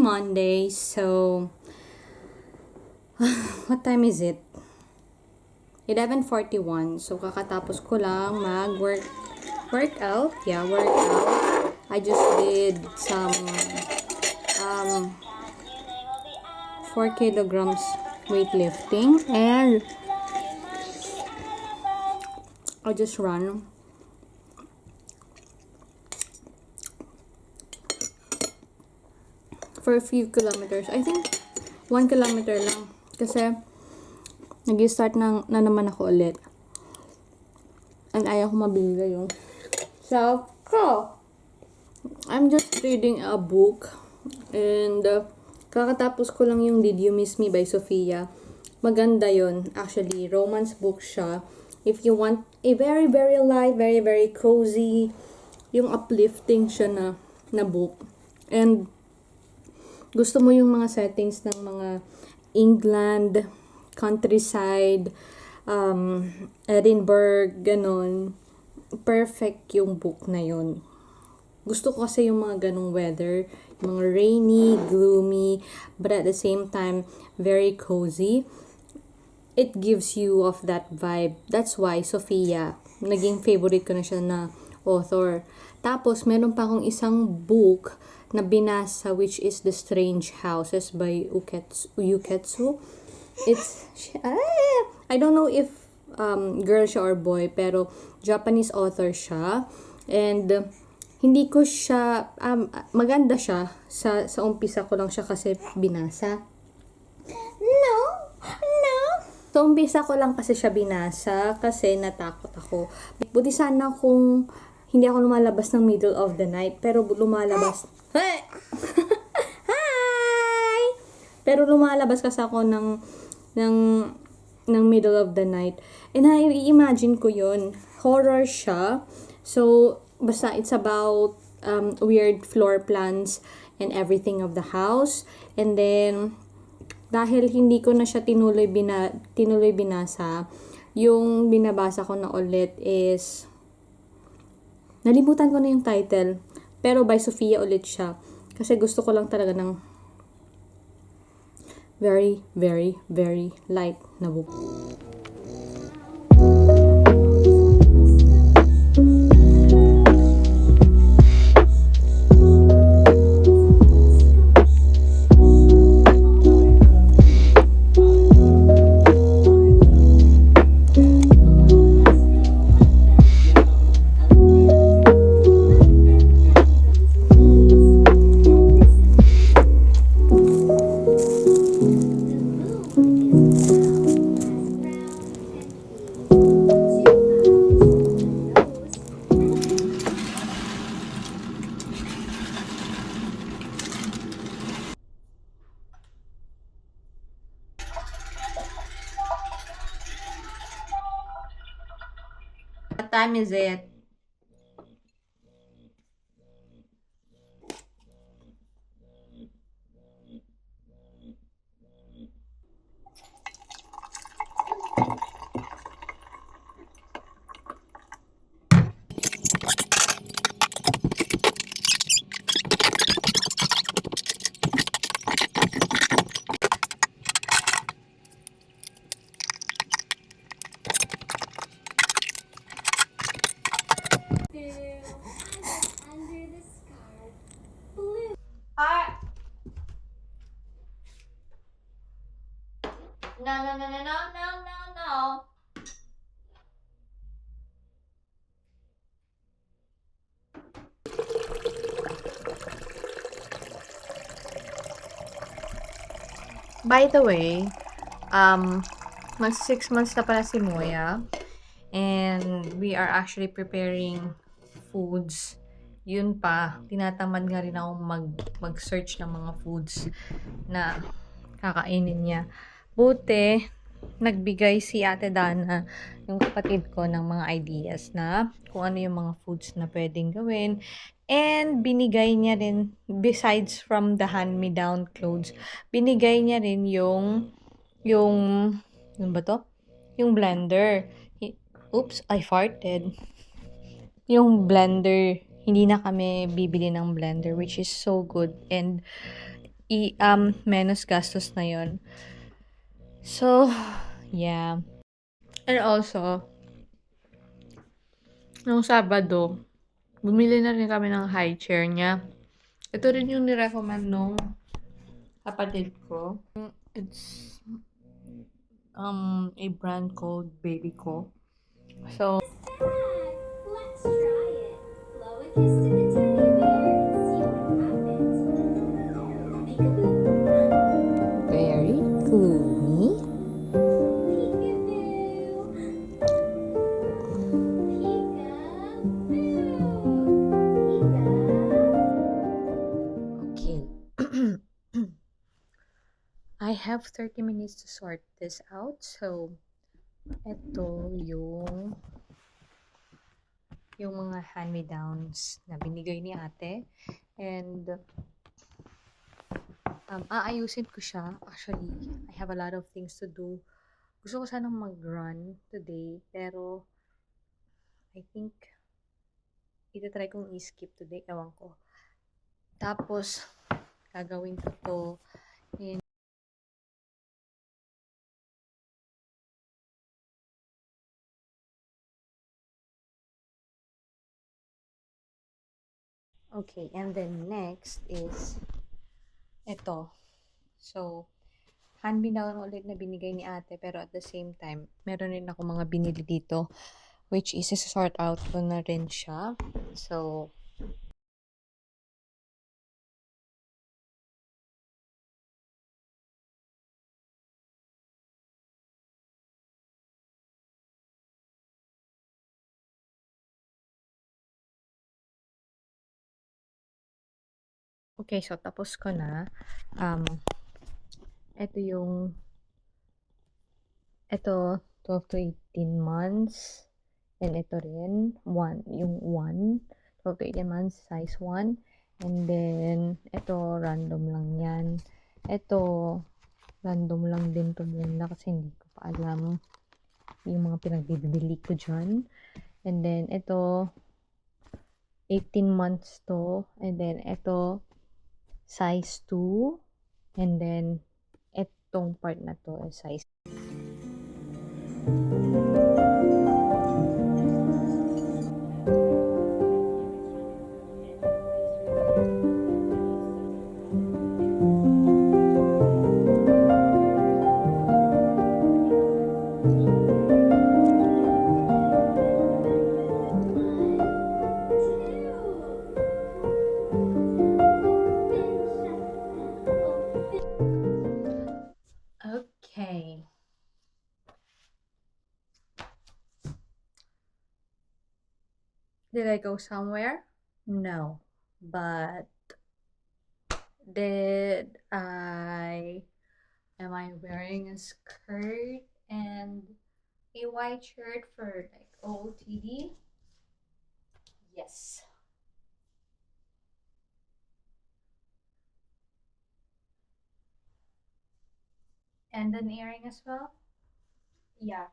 Monday. So, what time is it? 11:41. So, kakatapos ko lang workout. Yeah, workout. I just did some 4 kilograms weightlifting, and I just run for a few kilometers. I think 1 kilometer lang. Kasi, nag-start na naman ako ulit. And ayaw ko mabigla yung self ko. I'm just reading a book. And, kakatapos ko lang yung Did You Miss Me by Sophia. Maganda yon. Actually, romance book siya. If you want a very, very light, very, very cozy, yung uplifting siya na book. And, gusto mo yung mga settings ng mga England, countryside, Edinburgh, ganon. Perfect yung book na yun. Gusto ko kasi yung mga ganong weather, mga rainy, gloomy, but at the same time, very cozy. It gives you of that vibe. That's why Sophia, naging favorite ko na siya na author. Tapos, meron pa akong isang book na binasa, which is The Strange Houses by Uketsu. It's, I don't know if girl siya or boy, pero Japanese author siya. And, hindi ko siya, maganda siya. Sa umpisa ko lang siya kasi binasa. No. Sa umpisa ko lang kasi siya binasa kasi natakot ako. Buti sana kung hindi ako lumalabas ng middle of the night, pero lumalabas. Hey! Hi! Pero lumalabas kasi ako ng middle of the night. And I-imagine ko yun. Horror siya. So, basta it's about weird floor plans and everything of the house. And then, dahil hindi ko na siya tinuloy binasa, yung binabasa ko na ulit is, nalimutan ko na yung title. Pero by Sophia ulit siya. Kasi gusto ko lang talaga ng very, very, very light na book. What time is it? No. By the way, mag 6 months na pala si Moya. And we are actually preparing foods. Yun pa, tinatamad nga rin ako mag-search ng mga foods na kakainin niya. Buti, nagbigay si Ate Dana, yung kapatid ko, ng mga ideas na kung ano yung mga foods na pwedeng gawin. And binigay niya rin, besides from the hand-me-down clothes, binigay niya rin yung ano ba to? Yung blender. Oops, I farted. Yung blender, hindi na kami bibili ng blender, which is so good. And menos gastos na yon. So, yeah. And also, nung Sabado, bumili na rin kami ng high chair niya. Ito rin yung nirecommend nung kapatid ko. It's a brand called Baby Co. So, Let's try it. Blow a kiss to the teddy bear and see what happens. Peekaboo. very gloomy. Okay. I have 30 minutes to sort this out. So, ito yung mga hand-me-downs na binigay ni ate. And, aayusin ko siya. Actually, I have a lot of things to do. Gusto ko sanang mag-run today. Pero, I think, itatry kong i-skip today. Ewan ko. Tapos, gagawin ko to in okay, and then next is ito. So, hand-me-down ulit na binigay ni ate, pero at the same time, meron rin ako mga binili dito, which is sort out ko na rin siya. So, okay, so tapos ko na. Ito yung, ito, 12 to 18 months. And ito rin, yung 12 to 18 months, size 1. And then, ito, random lang yan. Ito, random lang din to blenda kasi hindi ko pa alam yung mga pinagbibili ko dyan. And then, ito, 18 months to. And then, ito, size 2. And then, itong part na to is size okay. Did I go somewhere? No. But am I wearing a skirt and a white shirt for like OOTD? Yes. And an earring as well? Yeah.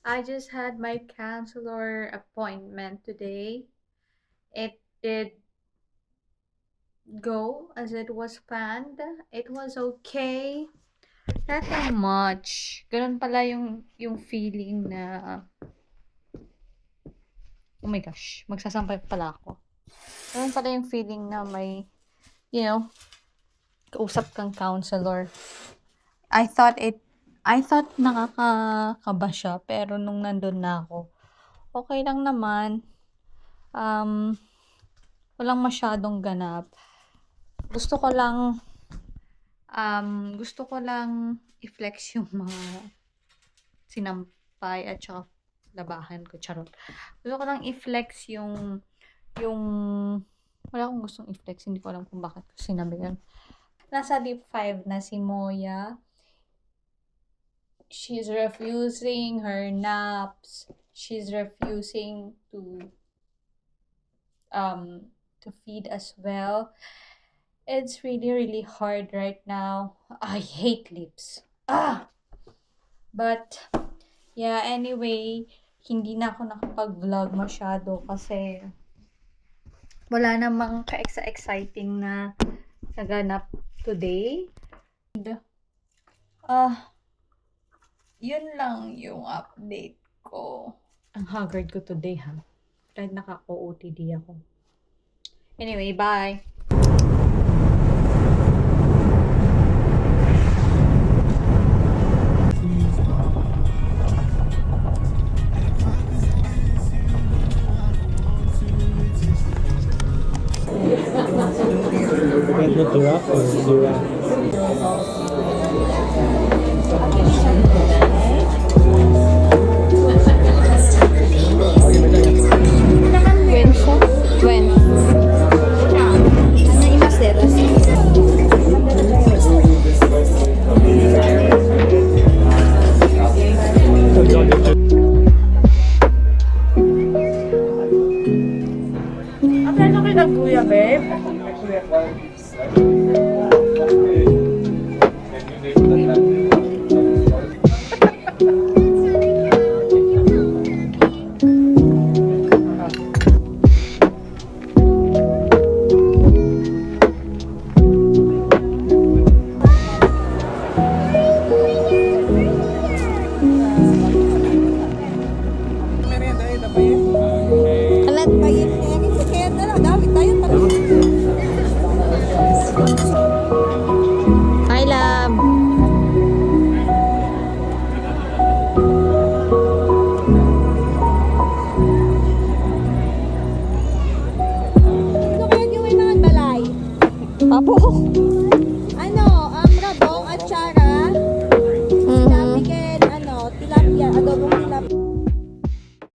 I just had my counselor appointment today. It did go as it was planned. It was okay. Nothing much. Ganun pala yung feeling na, oh my gosh, magsasampay pala ako. Ganun pala yung feeling na may, kausap kang counselor. I thought nakakakaba siya, pero nung nandun na ako, okay lang naman. Walang masyadong ganap. Gusto ko lang i-flex yung mga sinampay at saka labahan ko. Charot. Gusto ko lang i-flex yung wala akong gustong i-flex. Hindi ko alam kung bakit ko sinabi yan. Nasa deep 5 na si Moya. She's refusing her naps. She's refusing to feed as well. It's really, really hard right now. I hate lips. But, yeah, anyway, hindi na ako nakapag-vlog masyado kasi wala namang ka-exciting na naganap today. Yun lang yung update ko. Ang haggard ko today, ha? Kahit naka-OOTD ako. Anyway, bye! Forget the giraffe or giraffe? When siya? When? Ano yung maseras? Alat pa yun. Kaya dala, dami tayo. Hi, love! Ano kaya gawin ng balay? Apo!